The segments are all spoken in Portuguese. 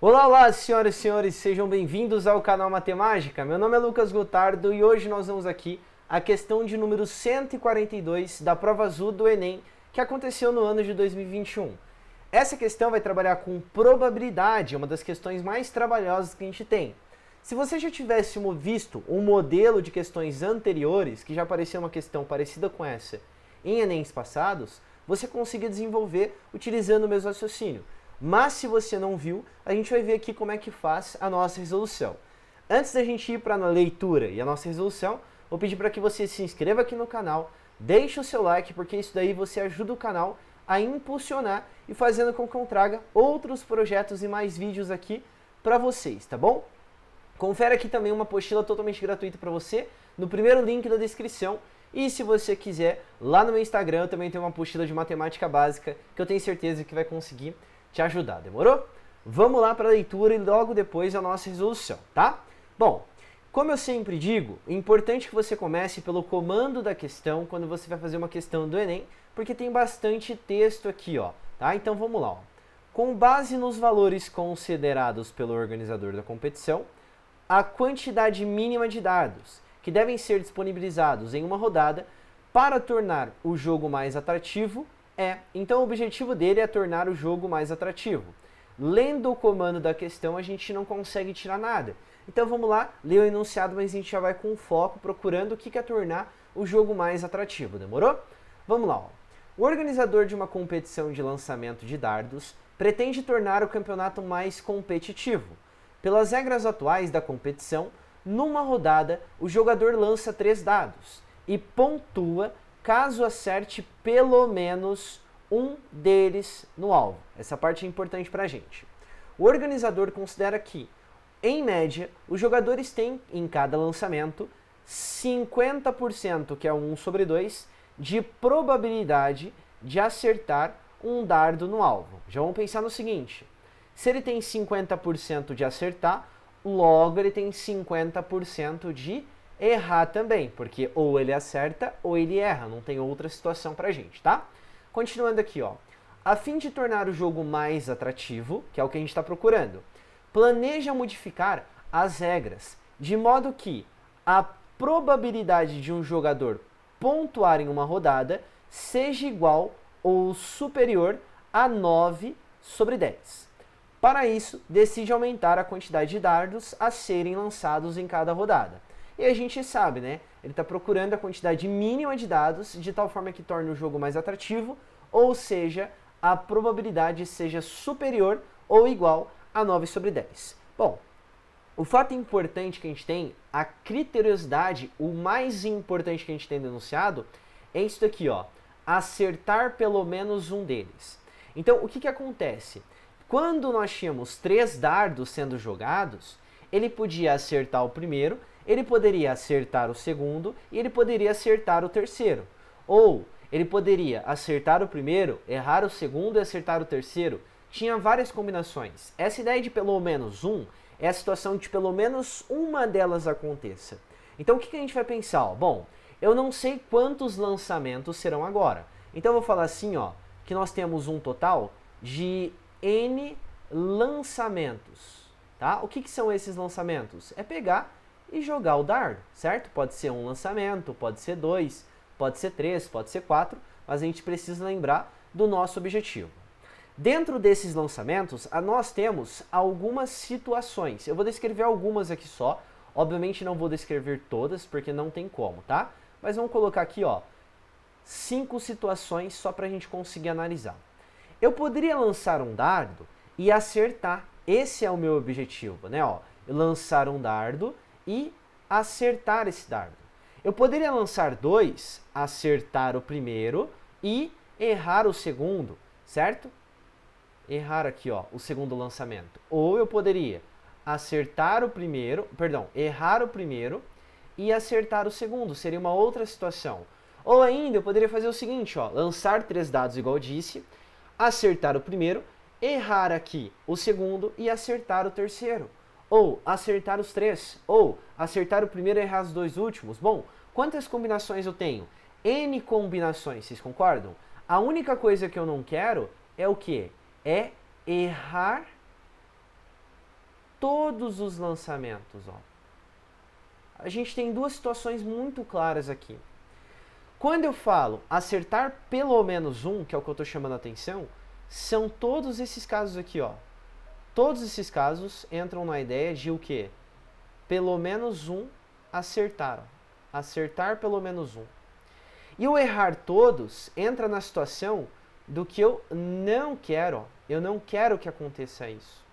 Olá, olá, senhoras e senhores, sejam bem-vindos ao canal Matemática. Meu nome é Lucas Gotardo e hoje nós vamos aqui a questão de número 142 da prova azul do Enem, que aconteceu no ano de 2021. Essa questão vai trabalhar com probabilidade, uma das questões mais trabalhosas que a gente tem. Se você já tivesse visto um modelo de questões anteriores, que já apareceu uma questão parecida com essa em Enems passados, você conseguia desenvolver utilizando o mesmo raciocínio. Mas se você não viu, a gente vai ver aqui como é que faz a nossa resolução. Antes da gente ir para a leitura e a nossa resolução, vou pedir para que você se inscreva aqui no canal, deixe o seu like, porque isso daí você ajuda o canal a impulsionar e fazendo com que eu traga outros projetos e mais vídeos aqui para vocês, tá bom? Confere aqui também uma apostila totalmente gratuita para você no primeiro link da descrição. E se você quiser, lá no meu Instagram eu também tenho uma apostila de matemática básica que eu tenho certeza que vai conseguir te ajudar, demorou? Vamos lá para a leitura e logo depois a nossa resolução, tá? Bom, como eu sempre digo, é importante que você comece pelo comando da questão quando você vai fazer uma questão do Enem, porque tem bastante texto aqui, ó, tá? Então vamos lá, ó. Com base nos valores considerados pelo organizador da competição, a quantidade mínima de dados que devem ser disponibilizados em uma rodada para tornar o jogo mais atrativo então o objetivo dele é tornar o jogo mais atrativo. Lendo o comando da questão, a gente não consegue tirar nada. Então vamos lá, ler o enunciado, mas a gente já vai com foco procurando o que é tornar o jogo mais atrativo, demorou? Vamos lá, ó. O organizador de uma competição de lançamento de dardos pretende tornar o campeonato mais competitivo. Pelas regras atuais da competição, numa rodada, o jogador lança 3 dados e pontua caso acerte pelo menos um deles no alvo. Essa parte é importante para a gente. O organizador considera que, em média, os jogadores têm, em cada lançamento, 50%, que é 1 sobre 2, de probabilidade de acertar um dardo no alvo. Já vamos pensar no seguinte: se ele tem 50% de acertar, logo ele tem 50% de errar também, porque ou ele acerta ou ele erra, não tem outra situação pra gente, tá? Continuando aqui, ó. A fim de tornar o jogo mais atrativo, que é o que a gente está procurando, planeja modificar as regras, de modo que a probabilidade de um jogador pontuar em uma rodada seja igual ou superior a 9 sobre 10. Para isso, decide aumentar a quantidade de dardos a serem lançados em cada rodada. E a gente sabe, né? Ele está procurando a quantidade mínima de dados de tal forma que torne o jogo mais atrativo, ou seja, a probabilidade seja superior ou igual a 9 sobre 10. Bom, o fato importante que a gente tem, a criteriosidade, o mais importante que a gente tem denunciado, é isso daqui, ó. Acertar pelo menos um deles. Então, o que acontece? Quando nós tínhamos 3 dardos sendo jogados, ele podia acertar o primeiro, ele poderia acertar o segundo e ele poderia acertar o terceiro. Ou ele poderia acertar o primeiro, errar o segundo e acertar o terceiro. Tinha várias combinações. Essa ideia de pelo menos um é a situação de pelo menos uma delas aconteça. Então o que a gente vai pensar? Ó? Bom, eu não sei quantos lançamentos serão agora. Então eu vou falar assim, ó, que nós temos um total de N lançamentos. Tá? O que são esses lançamentos? É pegar e jogar o dardo, certo? Pode ser um lançamento, pode ser 2, pode ser 3, pode ser 4, mas a gente precisa lembrar do nosso objetivo. Dentro desses lançamentos, nós temos algumas situações. Eu vou descrever algumas aqui só. Obviamente não vou descrever todas, porque não tem como, tá? Mas vamos colocar aqui, ó, 5 situações só para a gente conseguir analisar. Eu poderia lançar um dardo e acertar. Esse é o meu objetivo, né? Ó, lançar um dardo e acertar esse dardo. Eu poderia lançar 2, acertar o primeiro e errar o segundo, certo? Errar aqui, ó, o segundo lançamento. Ou eu poderia acertar o primeiro, errar o primeiro e acertar o segundo. Seria uma outra situação. Ou ainda eu poderia fazer o seguinte, ó, lançar 3 dados igual eu disse, acertar o primeiro, errar aqui o segundo e acertar o terceiro. Ou acertar os 3, ou acertar o primeiro e errar os 2 últimos. Bom, quantas combinações eu tenho? N combinações, vocês concordam? A única coisa que eu não quero é o quê? É errar todos os lançamentos. Ó. A gente tem duas situações muito claras aqui. Quando eu falo acertar pelo menos um, que é o que eu estou chamando a atenção, são todos esses casos aqui. Ó. Todos esses casos entram na ideia de o quê? Pelo menos um acertar. Ó. Acertar pelo menos um. E o errar todos entra na situação do que eu não quero. Ó. Eu não quero que aconteça isso.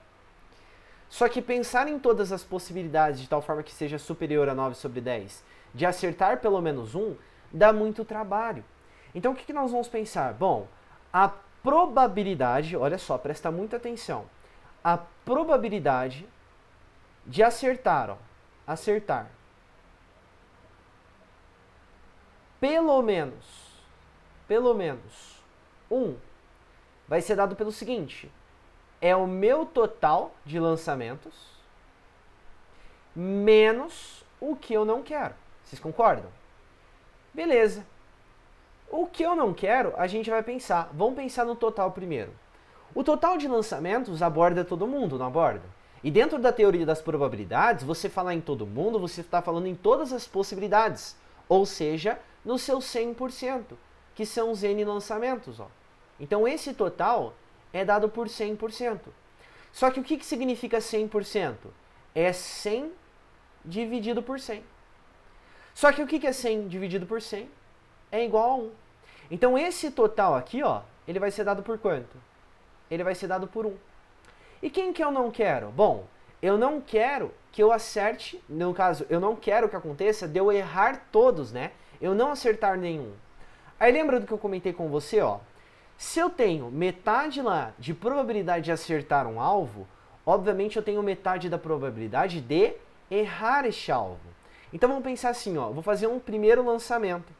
Só que pensar em todas as possibilidades de tal forma que seja superior a 9 sobre 10, de acertar pelo menos um, dá muito trabalho. Então o que nós vamos pensar? Bom, a probabilidade, olha só, presta muita atenção. A probabilidade de acertar, ó, acertar pelo menos um, vai ser dado pelo seguinte: é o meu total de lançamentos menos o que eu não quero. Vocês concordam? Beleza. O que eu não quero, a gente vai pensar. Vamos pensar no total primeiro. O total de lançamentos aborda todo mundo, não aborda? E dentro da teoria das probabilidades, você falar em todo mundo, você está falando em todas as possibilidades. Ou seja, no seu 100%, que são os N lançamentos. Ó. Então esse total é dado por 100%. Só que o que significa 100%? É 100 dividido por 100. Só que o que é 100 dividido por 100? É igual a 1. Então esse total aqui, ó, ele vai ser dado por quanto? Ele vai ser dado por 1. E quem que eu não quero? Bom, eu não quero que eu acerte, no caso, eu não quero que aconteça de eu errar todos, né? Eu não acertar nenhum. Aí lembra do que eu comentei com você, ó? Se eu tenho metade lá de probabilidade de acertar um alvo, obviamente eu tenho metade da probabilidade de errar este alvo. Então vamos pensar assim, ó, vou fazer um primeiro lançamento.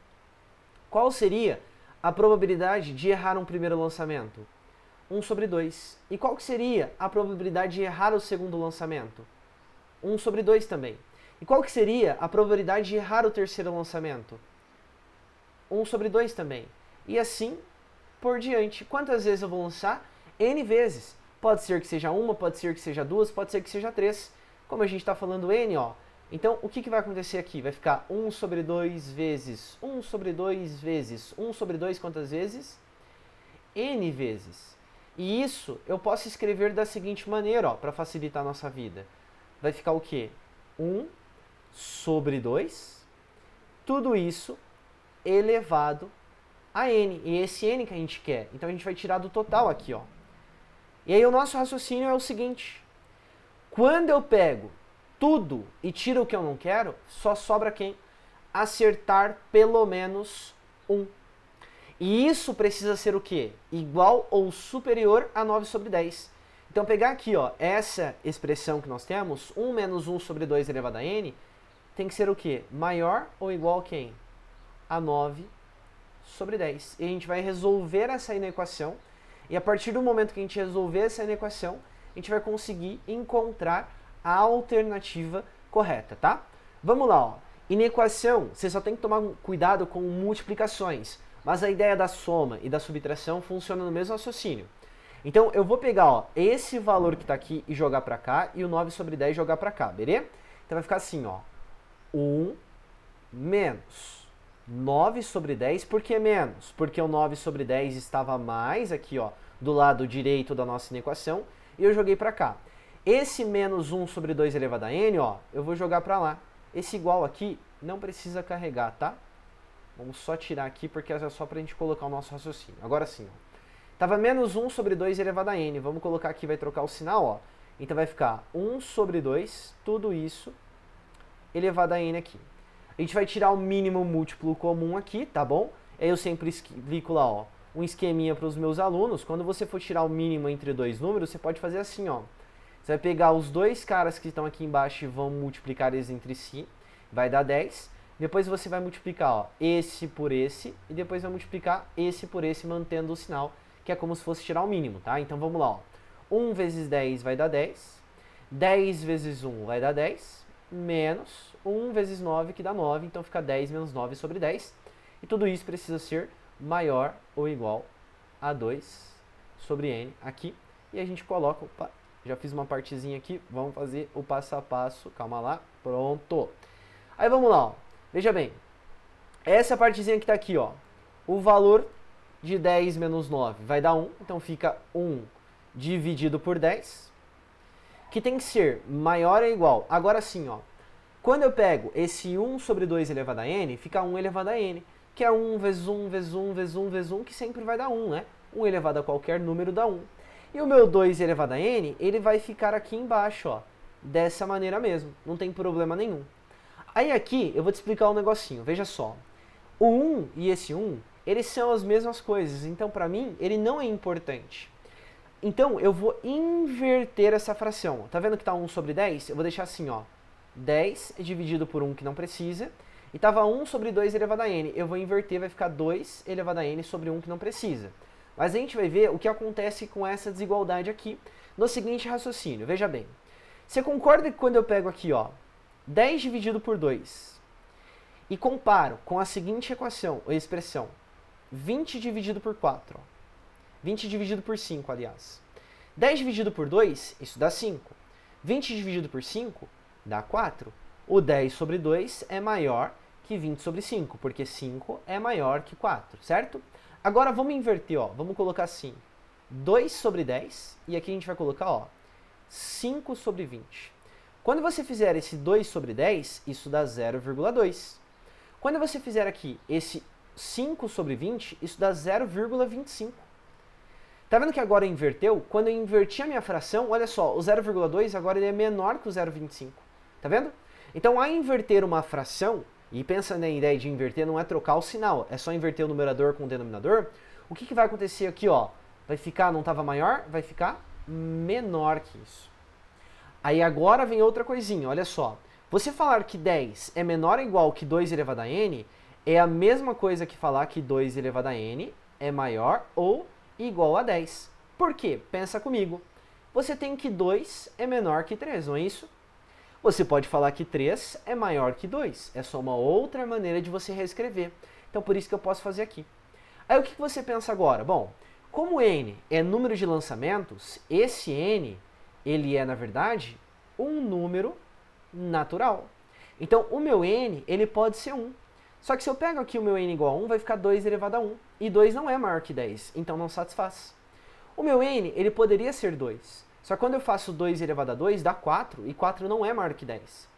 Qual seria a probabilidade de errar um primeiro lançamento? 1 sobre 2. E qual que seria a probabilidade de errar o segundo lançamento? 1 sobre 2 também. E qual que seria a probabilidade de errar o terceiro lançamento? 1 sobre 2 também. E assim por diante. Quantas vezes eu vou lançar? N vezes. Pode ser que seja uma, pode ser que seja duas, pode ser que seja 3. Como a gente está falando N, ó. Então, o que vai acontecer aqui? Vai ficar 1 sobre 2 vezes 1 sobre 2 vezes 1 sobre 2 quantas vezes? N vezes. E isso eu posso escrever da seguinte maneira, ó, para facilitar a nossa vida. Vai ficar o quê? 1 sobre 2, tudo isso elevado a N. E esse N que a gente quer. Então a gente vai tirar do total aqui, ó. E aí o nosso raciocínio é o seguinte. Quando eu pego tudo e tiro o que eu não quero, só sobra quem? Acertar pelo menos 1. E isso precisa ser o quê? Igual ou superior a 9 sobre 10. Então pegar aqui, ó, essa expressão que nós temos, 1 menos 1 sobre 2 elevado a N, tem que ser o quê? Maior ou igual a quem? A 9 sobre 10. E a gente vai resolver essa inequação. E a partir do momento que a gente resolver essa inequação, a gente vai conseguir encontrar a alternativa correta, tá? Vamos lá, ó. Inequação, você só tem que tomar cuidado com multiplicações. Mas a ideia da soma e da subtração funciona no mesmo raciocínio. Então eu vou pegar, ó, esse valor que está aqui e jogar para cá, e o 9 sobre 10 jogar para cá, beleza? Então vai ficar assim, ó. 1 menos 9 sobre 10, por que menos? Porque o 9 sobre 10 estava mais aqui, ó, do lado direito da nossa inequação, e eu joguei para cá. Esse menos 1 sobre 2 elevado a n, ó, eu vou jogar para lá. Esse igual aqui não precisa carregar, tá? Vamos só tirar aqui, porque é só para a gente colocar o nosso raciocínio. Agora sim, ó. Tava menos 1 sobre 2 elevado a n. Vamos colocar aqui, vai trocar o sinal, ó. Então vai ficar 1 sobre 2, tudo isso, elevado a n aqui. A gente vai tirar o mínimo múltiplo comum aqui, tá bom? Aí eu sempre explico lá, ó, um esqueminha para os meus alunos. Quando você for tirar o mínimo entre dois números, você pode fazer assim, ó. Você vai pegar os dois caras que estão aqui embaixo e vão multiplicar eles entre si. Vai dar 10. Depois você vai multiplicar, ó, esse por esse. E depois vai multiplicar esse por esse, mantendo o sinal, que é como se fosse tirar o mínimo, tá? Então vamos lá, ó. 1 vezes 10 vai dar 10. 10 vezes 1 vai dar 10. Menos 1 vezes 9, que dá 9. Então fica 10 menos 9 sobre 10. E tudo isso precisa ser maior ou igual a 2 sobre n aqui. E a gente coloca, opa, Já fiz uma partezinha aqui, vamos fazer o passo a passo. Calma lá, pronto. Aí vamos lá, ó. Veja bem. Essa partezinha que tá aqui, ó. O valor de 10 menos 9 vai dar 1, então fica 1 dividido por 10, que tem que ser maior ou igual. Agora sim, ó. Quando eu pego esse 1 sobre 2 elevado a n, fica 1 elevado a n, que é 1 vezes 1 vezes 1 vezes 1 vezes 1, que sempre vai dar 1, né? 1 elevado a qualquer número dá 1. E o meu 2 elevado a n, ele vai ficar aqui embaixo, ó. Dessa maneira mesmo, não tem problema nenhum. Aí aqui, eu vou te explicar um negocinho, veja só. O 1 e esse 1, eles são as mesmas coisas, então para mim, ele não é importante. Então, eu vou inverter essa fração. Tá vendo que tá 1 sobre 10? Eu vou deixar assim, ó. 10 é dividido por 1 que não precisa. E estava 1 sobre 2 elevado a n. Eu vou inverter, vai ficar 2 elevado a n sobre 1 que não precisa. Mas a gente vai ver o que acontece com essa desigualdade aqui no seguinte raciocínio. Veja bem. Você concorda que quando eu pego aqui, ó, 10 dividido por 2 e comparo com a seguinte equação, ou expressão, 20 dividido por 4, ó. 20 dividido por 5, aliás. 10 dividido por 2, isso dá 5. 20 dividido por 5, dá 4. O 10 sobre 2 é maior que 20 sobre 5, porque 5 é maior que 4, certo? Agora vamos inverter, ó. Vamos colocar assim, 2 sobre 10, e aqui a gente vai colocar, ó, 5 sobre 20. Quando você fizer esse 2 sobre 10, isso dá 0,2. Quando você fizer aqui esse 5 sobre 20, isso dá 0,25. Tá vendo que agora inverteu? Quando eu inverti a minha fração, olha só, o 0,2 agora ele é menor que o 0,25. Tá vendo? Então, ao inverter uma fração, e pensa na ideia de inverter, não é trocar o sinal, é só inverter o numerador com o denominador, o que vai acontecer aqui, ó? Vai ficar, não estava maior? Vai ficar menor que isso. Aí agora vem outra coisinha, olha só. Você falar que 10 é menor ou igual que 2 elevado a n, é a mesma coisa que falar que 2 elevado a n é maior ou igual a 10. Por quê? Pensa comigo. Você tem que 2 é menor que 3, não é isso? Você pode falar que 3 é maior que 2. É só uma outra maneira de você reescrever. Então, por isso que eu posso fazer aqui. Aí, o que você pensa agora? Bom, como n é número de lançamentos, esse n, ele é, na verdade, um número natural. Então, o meu n, ele pode ser 1. Só que se eu pego aqui o meu n igual a 1, vai ficar 2 elevado a 1. E 2 não é maior que 10, então não satisfaz. O meu n, ele poderia ser 2. Só que quando eu faço 2 elevado a 2, dá 4, e 4 não é maior que 10.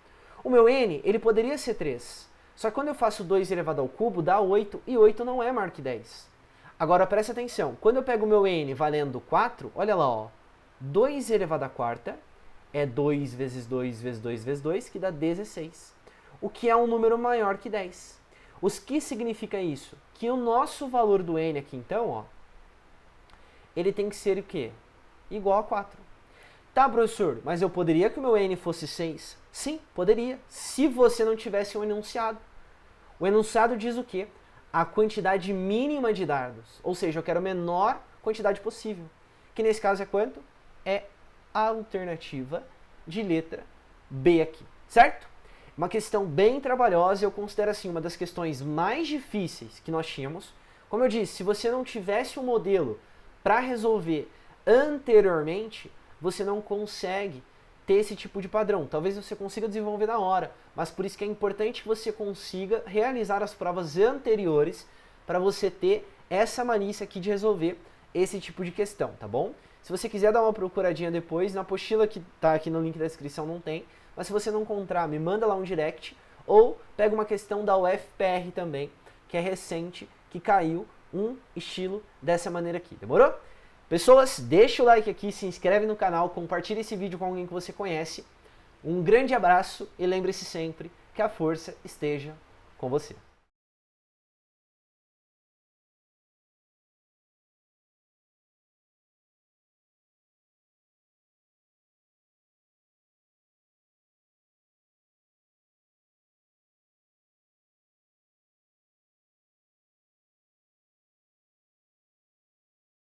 O meu n, ele poderia ser 3. Só que quando eu faço 2 elevado ao cubo, dá 8, e 8 não é maior que 10. Agora, presta atenção. Quando eu pego o meu n valendo 4, olha lá, ó. 2 elevado à quarta é 2 vezes 2 vezes 2 vezes 2, que dá 16. O que é um número maior que 10. O que significa isso? Que o nosso valor do n aqui, então, ó, ele tem que ser o quê? Igual a 4. Tá, professor, mas eu poderia que o meu n fosse 6? Sim, poderia, se você não tivesse um enunciado. O enunciado diz o quê? A quantidade mínima de dados. Ou seja, eu quero a menor quantidade possível. Que nesse caso é quanto? É a alternativa de letra B aqui, certo? Uma questão bem trabalhosa, eu considero assim uma das questões mais difíceis que nós tínhamos. Como eu disse, se você não tivesse um modelo para resolver anteriormente, você não consegue ter esse tipo de padrão. Talvez você consiga desenvolver na hora, mas por isso que é importante que você consiga realizar as provas anteriores para você ter essa malícia aqui de resolver esse tipo de questão, tá bom? Se você quiser dar uma procuradinha depois, na apostila que está aqui no link da descrição não tem, mas se você não encontrar, me manda lá um direct, ou pega uma questão da UFPR também, que é recente, que caiu um estilo dessa maneira aqui, demorou? Pessoas, deixa o like aqui, se inscreve no canal, compartilha esse vídeo com alguém que você conhece. Um grande abraço e lembre-se sempre que a força esteja com você.